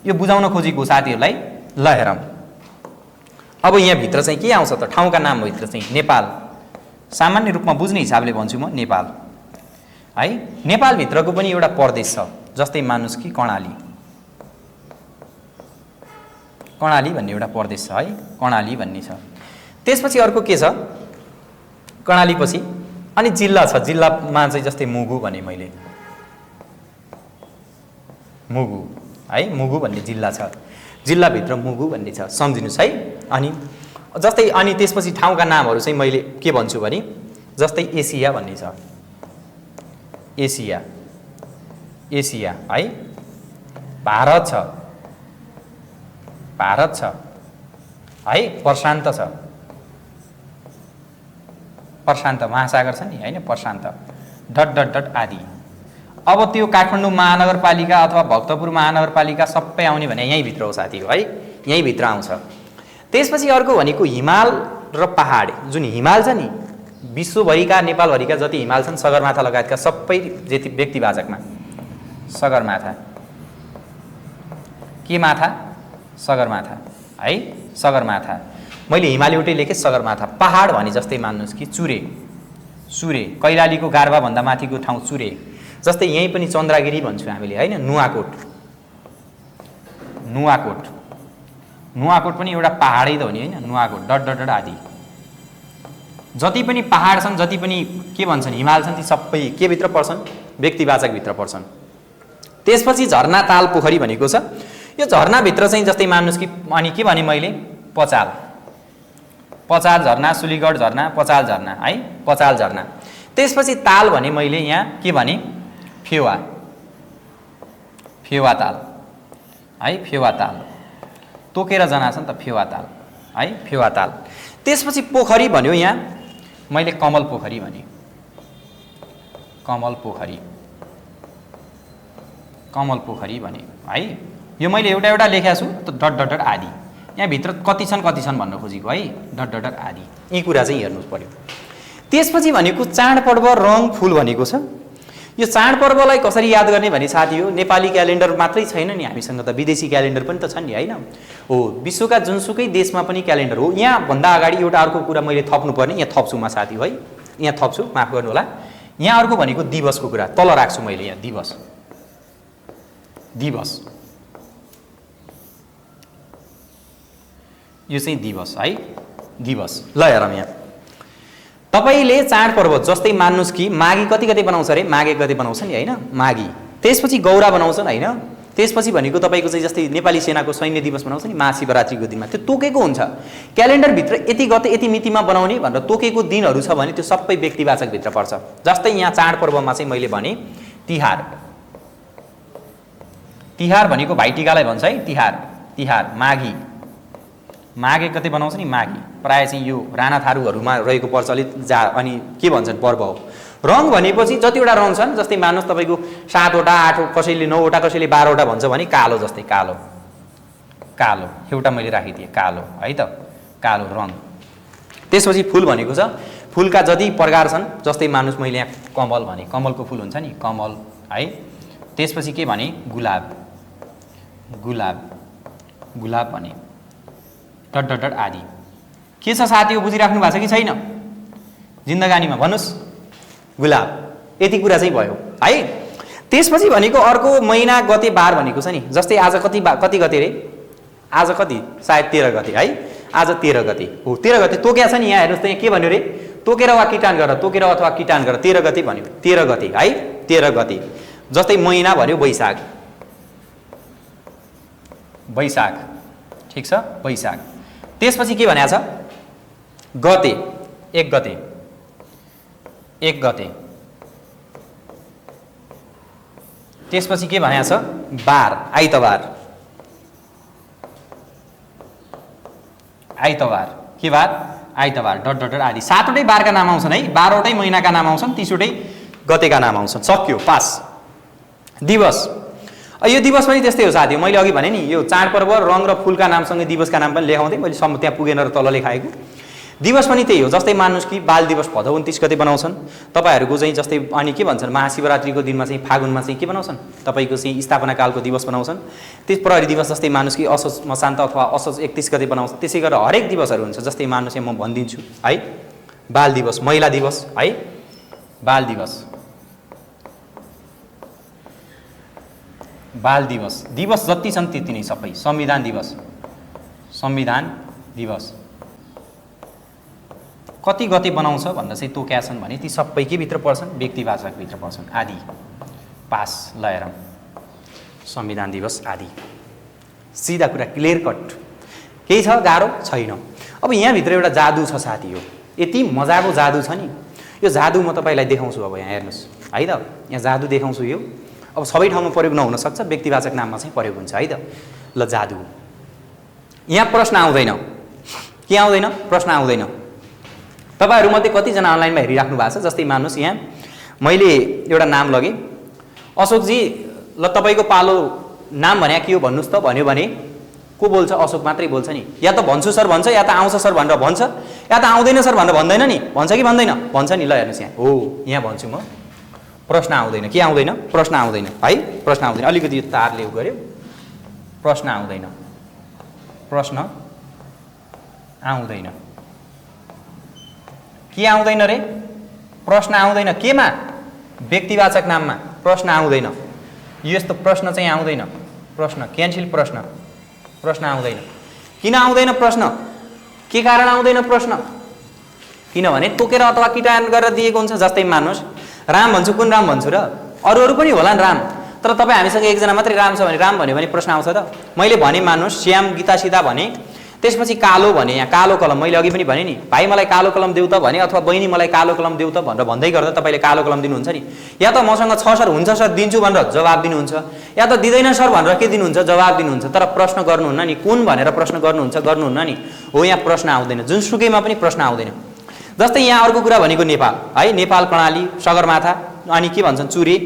यो बुझाउन खोजेको साथीहरूलाई ल हेरौँ। अब यहाँ भित्र चाहिँ के आउँछ त? ठाउँका नाम भित्र चाहिँ नेपाल, सामान्य रूपमा बुझ्ने हिसाबले भन्छु म नेपाल है। नेपालभित्रको पनि एउटा प्रदेश छ। जस्तै मानुस् कि कर्णाली, कर्णाली भन्ने एउटा प्रदेश छ है, कर्णाली भन्ने छ। त्यसपछि अर्को के छ? कर्णाली पछि अनि जिल्ला छ। जिल्लामा चाहिँ जस्तै मुगु भने मैले, मुगु है, मुगु भन्ने जिल्ला छ। जिल्लाभित्र मुगु भन्ने छ, सम्झिनुहोस् है। अनि जस्तै अनि त्यसपछि ठाउँका नामहरू चाहिँ मैले के भन्छु भने जस्तै एसिया भन्ने छ, एसिया, एसिया है। भारत छ, भारत छ है। प्रशान्त छ, प्रशान्त महासागर छ नि हैन, प्रशान्त डट डट डट आदि। अब त्यो काठमाडौँ महानगरपालिका अथवा भक्तपुर महानगरपालिका सबै आउने भने यहीँ भित्र हो साथी हो है, यहीँ भित्र आउँछ। त्यसपछि अर्को भनेको हिमाल र पहाड। जुन हिमाल छ नि विश्वभरिका नेपालभरिका जति हिमाल छन् सगरमाथा लगायतका सबै जति व्यक्तिवाचकमा सगरमाथा, के माथा? सगरमाथा है, सगरमाथा। मैले हिमाल एउटै लेखेँ, सगरमाथा। पहाड भने जस्तै मान्नुहोस् कि चुरे, सुरे, कैलालीको गार्बा भन्दा माथिको ठाउँ चुरे। जस्तै यहीँ पनि चन्द्रगिरी भन्छौँ हामीले हैन, नुवाकोट, नुवाकोट, नुवाकोट पनि एउटा पहाडै त हो नि हैन, नुवाकोट डट डट डट आदि। जति पनि पहाड छन्, जति पनि के भन्छन् हिमाल छन्, ती सबै के भित्र पर्छन्? व्यक्तिवाचक भित्र पर्छन्। त्यसपछि झरना, ताल, पोखरी भनेको छ। यो झरनाभित्र चाहिँ जस्तै मान्नुहोस् कि अनि के भने मैले पचाल, पचाल झरना, सुलीगढ झरना, पचाल झरना है, पचाल झरना। त्यसपछि ताल भने मैले यहाँ के भने फेवा, फेवा ताल है, फेवा ताल। तोकेर जनाछन् त फेवा ताल है, फेवा ताल। त्यसपछि पोखरी भन्यो यहाँ मैले कमल पोखरी भने, कमल पोखरी, कमल पोखरी भने है। यो मैले एउटा एउटा लेखेको छु त डट डट डट आदि। यहाँ भित्र कति छन् भन्न खोजेको है, डट डट डट आदि। यी कुरा चाहिँ हेर्नु पर्यो। त्यसपछि भनेको चाडपर्व, रङ, फुल भनेको छ। यो चाडपर्वलाई कसरी याद गर्ने भने साथी हो, नेपाली क्यालेन्डर मात्रै छैन नि हामीसँग त विदेशी क्यालेन्डर पनि त छ नि हैन हो। विश्वका जुनसुकै देशमा पनि क्यालेन्डर हो। यहाँ भन्दा अगाडि एउटा अर्को कुरा मैले थप्नुपर्ने, यहाँ थप्छु म साथी है, यहाँ थप्छु, माफ गर्नु होला। यहाँ अर्को भनेको दिवसको कुरा तल राख्छु मैले यहाँ, दिवस, दिवस, यो चाहिँ दिवस है, दिवस। ल हेरौँ यहाँ तपाईले चाडपर्व जस्तै मान्नुस् कि माघी कति गते बनाउँछ रे? माघ 1 गते बनाउँछ नि हैन, माघी। त्यसपछि गौरा बनाउँछन् हैन। त्यसपछि भनेको तपाईको चाहिँ जस्तै नेपाली सेनाको सैन्य दिवस बनाउँछ नि महाशिवरात्रिको दिनमा, त्यो तोकेको हुन्छ क्यालेन्डरभित्र यति गते यति मितिमा बनाउने भनेर तोकेको दिनहरू छ भने त्यो सबै व्यक्तिवाचक भित्र पर्छ। जस्तै यहाँ चाडपर्वमा चाहिँ मैले भने तिहार, तिहार भनेको भाइटिकालाई भन्छ है, तिहार तिहार। माघी माघे कति बनाउँछ नि, माघी प्रायः चाहिँ यो राणा थारूहरूमा रहेको प्रचलित अनि के भन्छन् पर्व हो। रङ भनेपछि जतिवटा रङ छन्, जस्तै मान्नुहोस् तपाईँको 7 वटा 8, कसैले 9 वटा, कसैले 12 वटा भन्छ भने कालो, जस्तै कालो कालो एउटा मैले राखिदिएँ कालो है त, कालो रङ। त्यसपछि फुल भनेको छ, फुलका जति प्रकार छन्, जस्तै मान्नुहोस् मैले यहाँ कमल भने, कमलको फुल हुन्छ नि कमल है। त्यसपछि के भने गुलाब, गुलाब गुलाब भने डट डट डट आदि। के छ साथीहरू, बुझिराख्नु भएको छ कि छैन? जिन्दगानीमा भन्नुहोस् गुलाब, यति कुरा चाहिँ भयो है। त्यसपछि भनेको अर्को महिना गते बार भनेको छ नि, जस्तै आज कति गते रे, आज कति सायद 13 गते है, आज 13 गते हो। 13 गते तोक्या छ नि, यहाँ हेर्नुहोस् त, यहाँ के भन्यो रे, तोकेर वा किटान गरेर, तोकेर अथवा किटान गरेर 13 गते भन्यो, 13 गते है, 13 गते। जस्तै महिना भन्यो वैशाख, वैशाख ठिक छ, वैशाख। त्यसपछि के भनेको छ, गते 1 गते, 1 गते। त्यसपछि के भनेको छ, बार आइतबार, आइतबार के बार, आइतबार डट डट डट आदि। 7वटै बारका नाम आउँछन् है, 12वटै महिनाका नाम आउँछन्, 30वटै गतेका नाम आउँछन्। सक्यो, पास। दिवस, यो दिवस पनि त्यस्तै हो साथी, मैले अघि भने नि यो चाडपर्व रङ र फुलका नामसँगै दिवसका नाम पनि लेखाउँथेँ मैले, सम्म त्यहाँ पुगेन र तल लेखाएको। दिवस पनि त्यही हो, जस्तै मान्नुहोस् कि बाल दिवस भदौ 29 गते बनाउँछन् तपाईँहरूको चाहिँ, जस्तै अनि के भन्छन् महाशिवरात्रिको दिनमा चाहिँ फागुनमा चाहिँ के बनाउँछन् तपाईँको चाहिँ स्थापना कालको दिवस बनाउँछन्। त्यस प्रहरी दिवस जस्तै मान्नुहोस् कि असोज मसान्त अथवा असोज 31 गते बनाउँछ। त्यसै गरेर हरेक दिवसहरू हुन्छ, जस्तै मान्नुहोस् म भनिदिन्छु है, बाल दिवस, महिला दिवस है, बाल दिवस, बाल दिवस। दिवस जति छन् त्यति नै सबै। संविधान दिवस, संविधान दिवस कति गते बनाउँछ भन्दा चाहिँ तोक्या छन् भने ती सबै के भित्र पर्छन्, व्यक्तिवाचक भित्र पर्छन् आदि। पास लयर संविधान दिवस आदि, सिधा कुरा, क्लियर कट, केही छ गाह्रो छैन। अब यहाँभित्र एउटा जादु छ साथी, हो यति मजाको जादु छ नि, यो जादु म तपाईँलाई देखाउँछु। अब यहाँ हेर्नुहोस् है त, यहाँ जादु देखाउँछु। यो अब सबै ठाउँमा प्रयोग नहुन सक्छ, व्यक्तिवाचक नाममा चाहिँ प्रयोग हुन्छ है त। ल जादु, यहाँ प्रश्न आउँदैन, के आउँदैन, प्रश्न आउँदैन। तपाईँहरूमध्ये कतिजना अनलाइनमा हेरिराख्नु भएको छ, जस्तै मान्नुहोस् यहाँ मैले एउटा नाम लगेँ, अशोकजी, ल तपाईँको पालो नाम भने के हो भन्नुहोस् त भन्यो भने को बोल्छ, अशोक मात्रै बोल्छ नि। या त भन्छु सर भन्छ, या त आउँछ सर भनेर भन्छ, या त आउँदैन सर भनेर भन्दैन नि, भन्छ कि भन्दैन, भन्छ नि। ल हेर्नुहोस् यहाँ, हो यहाँ भन्छु म, प्रश्न आउँदैन, के आउँदैन, प्रश्न आउँदैन है, प्रश्न आउँदैन। अलिकति यो तारले उ गर्यो, प्रश्न आउँदैन, प्रश्न आउँदैन। के आउँदैन रे, प्रश्न आउँदैन, केमा, व्यक्तिवाचक नाममा प्रश्न आउँदैन। यस्तो प्रश्न चाहिँ आउँदैन, प्रश्न क्यान्सिल, प्रश्न, प्रश्न आउँदैन। किन आउँदैन प्रश्न, के कारण आउँदैन प्रश्न, किनभने तोकेर अथवा किटान गरेर दिएको हुन्छ। जस्तै मान्नुहोस् राम भन्छु, कुन राम भन्छु र, अरू पनि होला नि राम, तर तपाईँ हामीसँग एकजना मात्रै राम छ भने राम भन्यो भने प्रश्न आउँछ त। मैले भने मान्नुहोस् श्याम गीता सीता भने, त्यसपछि कालो भने, यहाँ कालो कलम, मैले अघि पनि भने नि, भाइ मलाई कालो कलम देऊ त भने, अथवा बहिनी मलाई कालो कलम देऊ त भनेर भन्दै गर्दा तपाईँले कालो कलम दिनुहुन्छ नि। या त मसँग छ सर, हुन्छ सर दिन्छु भनेर जवाब दिनुहुन्छ, या त दिँदैन सर भनेर के दिनुहुन्छ, जवाब दिनुहुन्छ, तर प्रश्न गर्नुहुन्न नि, कुन भनेर प्रश्न गर्नुहुन्न नि। हो यहाँ प्रश्न आउँदैन, जुनसुकैमा पनि प्रश्न आउँदैन। जस्तै यहाँ अर्को कुरा भनेको नेपाल है, नेपाल कर्णाली, सगरमाथा, अनि के भन्छन् चुरे,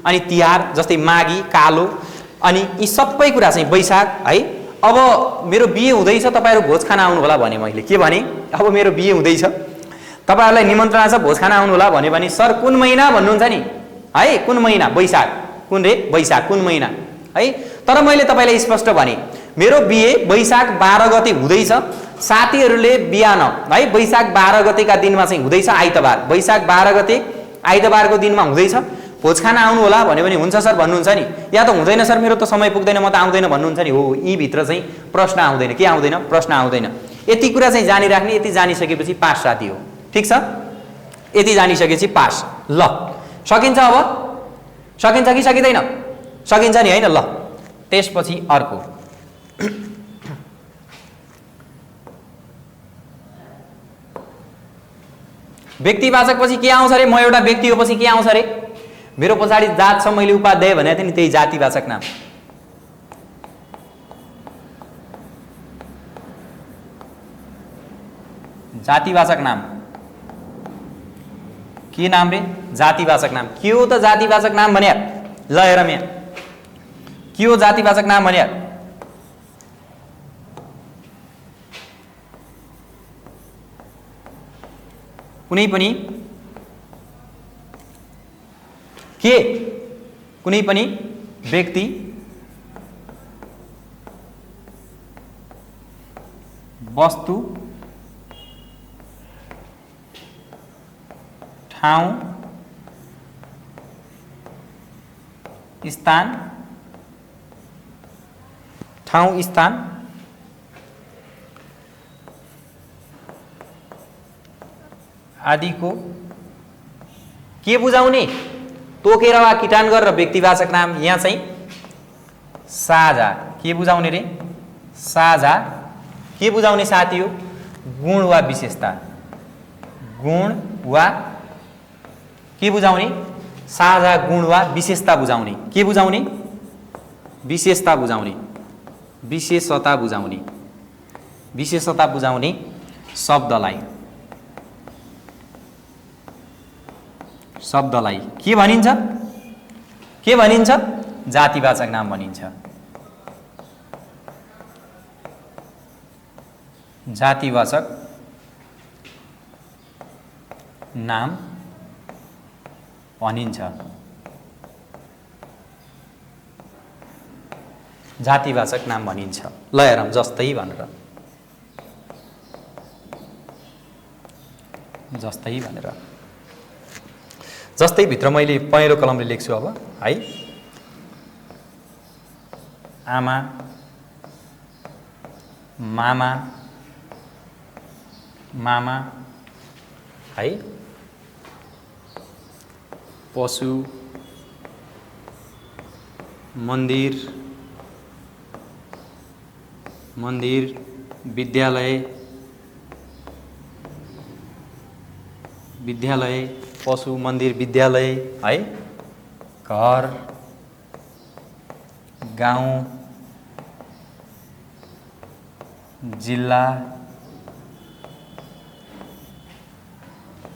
अनि तिहार, जस्तै माघी, कालो, अनि यी सबै कुरा चाहिँ वैशाख है। अब मेरो बिहे हुँदैछ, तपाईँहरू भोज खान आउनु होला भने मैले के भने, अब मेरो बिहे हुँदैछ, तपाईँहरूलाई निमन्त्रणा छ भोज खान आउनु होला भन्यो भने सर कुन महिना भन्नुहुन्छ नि है, कुन महिना, वैशाख, कुन रे, वैशाख, कुन महिना है। तर मैले तपाईँलाई स्पष्ट भने मेरो बिहे वैशाख 12 गते हुँदैछ, साथीहरूले बिहान है वैशाख 12 गतेका दिनमा चाहिँ हुँदैछ आइतबार, वैशाख 12 गते आइतबारको दिनमा हुँदैछ, भोज खान आउनु होला भन्यो भने हुन्छ सर भन्नुहुन्छ नि, या त हुँदैन सर मेरो त समय पुग्दैन म त आउँदैन भन्नुहुन्छ नि। हो यी भित्र चाहिँ प्रश्न आउँदैन, के आउँदैन, प्रश्न आउँदैन। यति कुरा चाहिँ जानिराख्ने, यति जानिसकेपछि पास साथी हो, ठिक छ, यति जानिसकेपछि पास। ल सकिन्छ, अब सकिन्छ कि सकिँदैन, सकिन्छ नि होइन। ल त्यसपछि अर्को व्यक्तिवाचक पछि के आउँछ रे, म एउटा व्यक्ति हो पछि के आउँछ रे, मेरो पछाडि जात छ, मैले उपाध्याय भनेको थिएँ नि, त्यही जातिवाचक नाम जातिवाचक नाम के नाम रे जातिवाचक नाम के हो त जातिवाचक नाम भन्या ल हेर म के हो जातिवाचक नाम भन्या कुनै पनि व्यक्ति वस्तु ठाउँ स्थान आदिको के बुझाउने तोकेर वा किटान गरेर व्यक्तिवाचक नाम यहाँ चाहिँ साझा के बुझाउने रे साझा के बुझाउने साथी हो गुण वा विशेषता गुण वा के बुझाउने साझा गुण वा विशेषता बुझाउने के बुझाउने विशेषता बुझाउने विशेषता बुझाउने शब्दलाई के भनिन्छ जातिवाचक नाम भनिन्छ जातिवाचक नाम भनिन्छ जातिवाचक नाम भनिन्छ ल हेरौँ जस्तै भनेर जस्तै भित्र मैले पहेँलो कलमले लेख्छु अब है आमा मामा है पशु मन्दिर विद्यालय पशु मन्दिर विद्यालय है घर गाउँ जिल्ला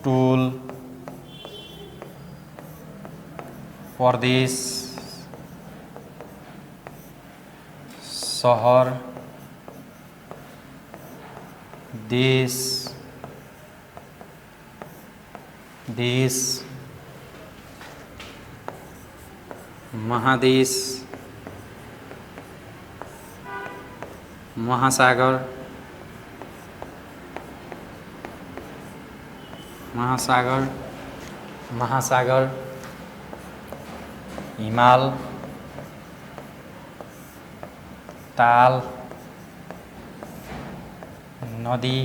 टोल प्रदेश शहर देश महादेश महासागर हिमाल ताल नदी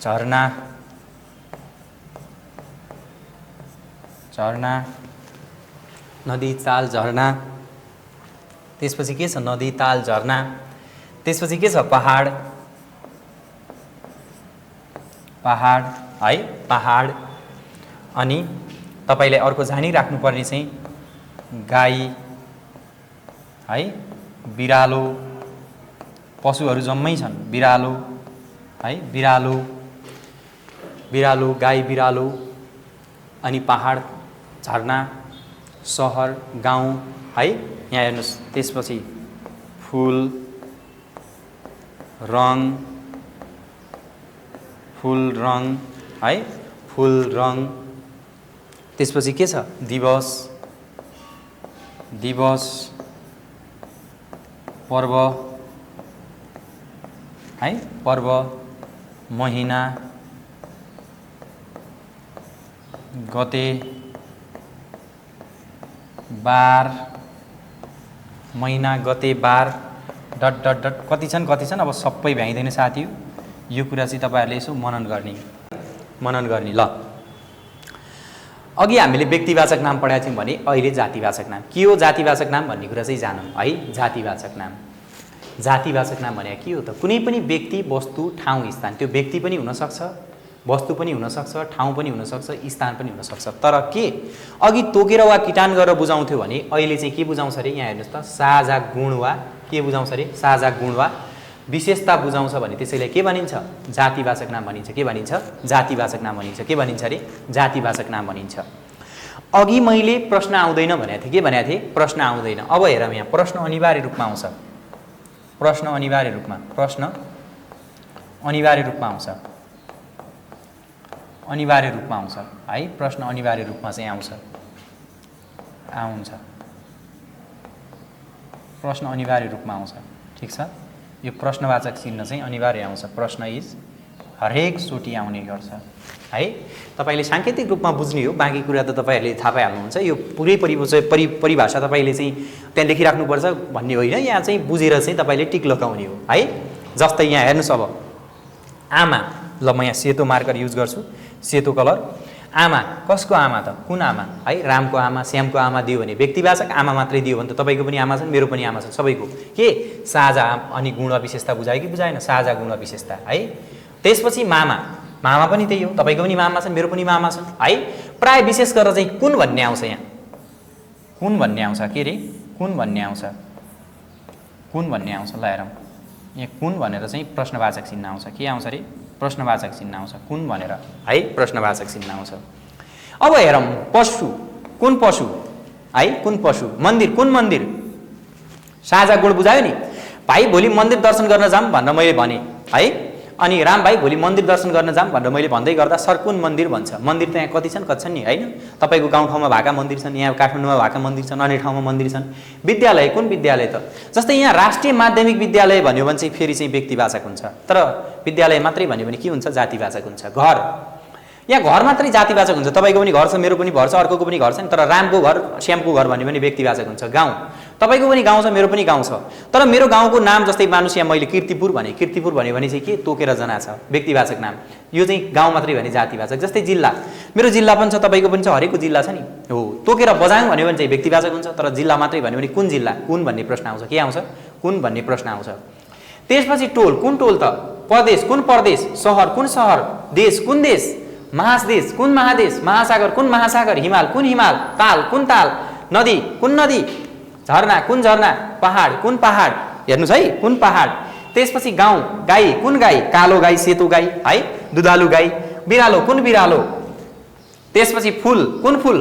झरना नदी ताल झरना त्यसपछि के छ नदी ताल झरना त्यसपछि के छ पहाड है पहाड अनि तपाईले अर्को जानिराख्नु पर्ने चाहिँ गाई है बिरालो पशुहरू जम्मै छन् बिरालो है बिरालो गाई बिरालो अनि पहाड झरना शहर गाउँ है यहाँ हेर्नुस् त्यसपछि फूल रङ है फूल रङ त्यसपछि के छ दिवस पर्व है पर्व महिना गते बार महिना गते बार डट डट डट कति छन् अब सबै भ्याइँदैन साथी यो कुरा चाहिँ तपाईहरुले यसो मनन गर्ने ल अघि हामीले व्यक्तिवाचक नाम पढाएको थियौं भने अहिले जातिवाचक नाम के हो जातिवाचक नाम भन्ने कुरा चाहिँ जानौं है जातिवाचक नाम भने के हो त कुनै पनि व्यक्ति वस्तु ठाउँ स्थान त्यो व्यक्ति पनि हुन सक्छ वस्तु पनि हुन सक्छ ठाउँ पनि हुन सक्छ स्थान पनि हुन सक्छ तर के अघि तोकेर वा किटान गरेर बुझाउँथ्यो भने अहिले चाहिँ के बुझाउँछ रे यहाँ हेर्नुस् त साझा गुण वा के बुझाउँछ रे साझा गुण वा विशेषता बुझाउँछ भने त्यसैलाई के भनिन्छ? जातिवाचक नाम भनिन्छ। के भनिन्छ? जातिवाचक नाम भनिन्छ। के भनिन्छ अरे? जातिवाचक नाम भनिन्छ। अघि मैले प्रश्न आउँदैन भनेको थिएँ। के भनेको थिएँ? प्रश्न आउँदैन। अब हेरौँ यहाँ प्रश्न अनिवार्य रूपमा आउँछ। प्रश्न अनिवार्य रूपमा, प्रश्न अनिवार्य रूपमा आउँछ। अनिवार्य रूपमा आउँछ है। प्रश्न अनिवार्य रूपमा चाहिँ आउँछ। प्रश्न अनिवार्य रूपमा आउँछ। ठिक छ। यो प्रश्नवाचक चिन्ह चाहिँ अनिवार्य आउँछ। प्रश्न इज हरेक चोटि आउने गर्छ है। तपाईले सांकेतिक रूपमा बुझ्ने हो, बाँकी कुरा त तपाईहरुले थाहा पाइहाल्नुहुन्छ। यो पुरै परिभाषा तपाईले चाहिँ त्यहाँ लेखिराख्नुपर्छ भन्ने होइन, यहाँ चाहिँ बुझेर चाहिँ तपाईले टिक लगाउने हो है। जस्तै यहाँ हेर्नुस्, अब आमा, ल म यहाँ सेतो मार्कर युज गर्छु, सेतो कलर। आमा, कसको आमा त? कुन आमा है? रामको आमा, श्यामको आमा दियो भने व्यक्तिवाचक, आमा मात्रै दियो भने त तपाईको पनि आमा छन्, मेरो पनि आमा छन्, सबैको के साझा अनि गुण विशेषता बुझायो कि बुझाएन? साझा गुण विशेषता है। त्यसपछि मामा, मामा पनि त्यही हो, तपाईको पनि मामा छन्, मेरो पनि मामा छन् है। प्राय विशेष गरेर चाहिँ कुन भन्ने आउँछ यहाँ। कुन भन्ने आउँछ। के रे? कुन भन्ने आउँछ। कुन भन्ने आउँछ। ल हेरौँ यहाँ कुन भनेर चाहिँ प्रश्नवाचक चिन्ह आउँछ। के आउँछ रे? प्रश्नवाचक चिन्ह आउँछ। कुन भनेर है प्रश्नवाचक चिन्ह आउँछ। अब हेरौँ पशु, कुन पशु है? कुन पशु। मन्दिर, कुन मन्दिर। साझा गुण बुझायो नि भाइ। भोलि मन्दिर दर्शन गर्न जाऊँ भनेर मैले भने है। अनि राम भाइ भोलि मन्दिर दर्शन गर्न जाऊँ भनेर मैले भन्दै गर्दा सर कुन मन्दिर भन्छ। मन्दिर त यहाँ कति छन्, कति छन् नि होइन। तपाईँको गाउँठाउँमा भएका मन्दिर छन्, यहाँ काठमाडौँमा भएका मन्दिर छन्, अन्य ठाउँमा मन्दिर छन्। विद्यालय, कुन विद्यालय त। जस्तै यहाँ राष्ट्रिय माध्यमिक विद्यालय भन्यो भने चाहिँ फेरि चाहिँ व्यक्तिवाचक हुन्छ, तर विद्यालय मात्रै भन्यो भने के हुन्छ? जातिवाचक हुन्छ। घर, यहाँ घर मात्रै जातिवाचक हुन्छ। तपाईँको पनि घर छ, मेरो पनि घर छ, अर्कोको पनि घर छ नि, तर रामको घर, श्यामको घर भन्यो भने व्यक्तिवाचक हुन्छ। गाउँ, तपाईँको पनि गाउँ छ, मेरो पनि गाउँ छ, तर मेरो गाउँको नाम जस्तै मानुस यहाँ मैले कीर्तिपुर भने, कीर्तिपुर भन्यो भने चाहिँ के? तोकेर जना छ, व्यक्तिवाचक नाम। यो चाहिँ गाउँ मात्रै भने जातिवाचक। जस्तै जिल्ला, मेरो जिल्ला पनि छ, तपाईँको पनि छ, हरेकको जिल्ला छ नि हो। तोकेर बजायौँ भन्यो भने चाहिँ व्यक्तिवाचक हुन्छ, तर जिल्ला मात्रै भन्यो भने कुन जिल्ला, कुन भन्ने प्रश्न आउँछ। के आउँछ? कुन भन्ने प्रश्न आउँछ। त्यसपछि टोल, कुन टोल त। प्रदेश, कुन प्रदेश। सहर, कुन सहर। देश, कुन देश। महादेश, कुन महादेश। महासागर, कुन महासागर। हिमाल, कुन हिमाल। ताल, कुन ताल। नदी, कुन नदी। झरना, कुन झरना। पहाड, कुन पहाड। हेर्नुहोस् है, कुन पहाड। त्यसपछि गाउँ, गाई, कुन गाई। कालो गाई, सेतो गाई है, दुधालु गाई। बिरालो, कुन बिरालो। त्यसपछि फुल, कुन फुल।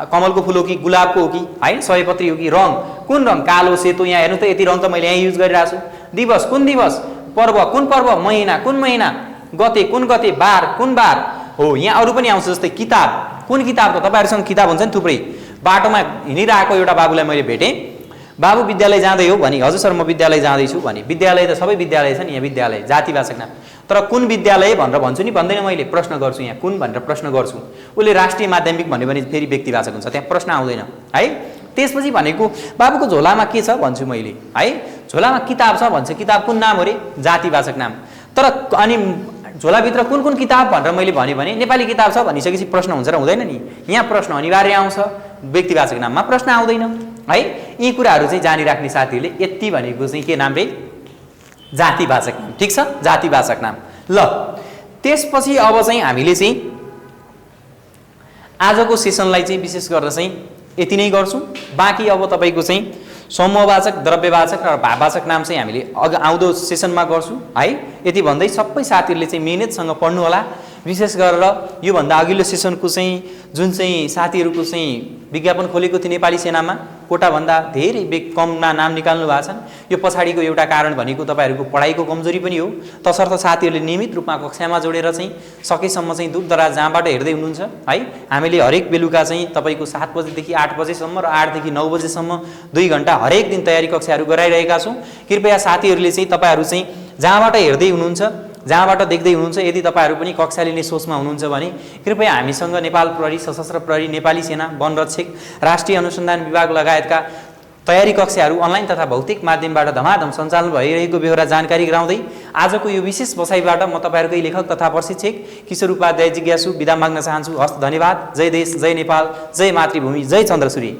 कमलको फुल हो कि गुलाबको हो कि है, सयपत्री हो कि। रङ, कुन रङ। कालो, सेतो। यहाँ हेर्नु त यति रङ त मैले यहाँ युज गरिरहेको छु। दिवस, कुन दिवस। पर्व, कुन पर्व। महिना, कुन महिना। गते, कुन गते। बार, कुन बार हो। यहाँ अरू पनि आउँछ, जस्तै किताब, कुन किताब त। तपाईँहरूसँग किताब हुन्छ नि थुप्रै। बाटोमा हिँडिरहेको एउटा बाबुलाई मैले भेटेँ, बाबु विद्यालय जाँदै हो भने, हजुर सर म विद्यालय जाँदैछु भने। विद्यालय त सबै विद्यालय छ नि, यहाँ विद्यालय जातिवाचक नाम, तर कुन विद्यालय भनेर भन्छु नि, भन्दैन मैले, प्रश्न गर्छु यहाँ कुन भनेर प्रश्न गर्छु। उसले राष्ट्रिय माध्यमिक भन्यो भने फेरि व्यक्तिवाचक हुन्छ, त्यहाँ प्रश्न आउँदैन है। त्यसपछि भनेको बाबुको झोलामा के छ भन्छु मैले है, झोलामा किताब छ भन्छ, किताब कुन नाम हो रे, जातिवाचक नाम। तर अनि झोलाभित्र कुन कुन किताब भनेर मैले भने नेपाली किताब छ भनिसकेपछि प्रश्न हुन्छ र हुँदैन नि। यहाँ प्रश्न अनिवार्य आउँछ, व्यक्तिवाचक नाममा प्रश्न आउँदैन है। यी कुराहरू चाहिँ जानिराख्ने साथीहरूले। यति भनेको चाहिँ के नाम रे, जातिवाचक नाम। ठिक छ, जातिवाचक नाम। ल त्यसपछि अब चाहिँ हामीले चाहिँ आजको सेसनलाई चाहिँ विशेष गरेर चाहिँ यति नै गर्छौँ। बाँकी अब तपाईँको चाहिँ समूहवाचक, द्रव्यवाचक र भाववाचक नाम चाहिँ हामीले आउँदो सेसनमा गर्छौँ है। यति भन्दै सबै साथीहरूले चाहिँ मिहिनेतसँग पढ्नु होला। विशेष गरेर योभन्दा अघिल्लो सेसनको चाहिँ जुन चाहिँ साथीहरूको चाहिँ विज्ञापन खोलेको थियो नेपाली सेनामा, कोटाभन्दा धेरै कममा नाम निकाल्नु भएको छन्। यो पछाडिको एउटा कारण भनेको तपाईँहरूको पढाइको कमजोरी पनि हो। तसर्थ साथीहरूले नियमित रूपमा कक्षामा जोडेर चाहिँ सकेसम्म चाहिँ दूरदराज जहाँबाट हेर्दै हुनुहुन्छ है, हामीले हरेक बेलुका चाहिँ तपाईँको 7 बजेदेखि 8 बजेसम्म र 8 देखि 9 बजेसम्म 2 घण्टा हरेक दिन तयारी कक्षाहरू गराइरहेका छौँ। कृपया साथीहरूले चाहिँ तपाईँहरू चाहिँ जहाँबाट हेर्दै हुनुहुन्छ, जहाँबाट देख्दै हुनुहुन्छ, यदि तपाईँहरू पनि कक्षा लिने सोचमा हुनुहुन्छ भने कृपया हामीसँग नेपाल प्रहरी, सशस्त्र प्रहरी, नेपाली सेना, वनरक्षक, राष्ट्रिय अनुसन्धान विभाग लगायतका तयारी कक्षाहरू अनलाइन तथा भौतिक माध्यमबाट धमाधम सञ्चालन भइरहेको बेहोरा जानकारी गराउँदै आजको यो विशेष बसाइबाट म तपाईँहरूकै लेखक तथा प्रशिक्षक किशोर उपाध्याय जिज्ञासु बिदा माग्न चाहन्छु। हस्त, धन्यवाद। जय देश, जय नेपाल, जय मातृभूमि, जय चन्द्रसूर्य।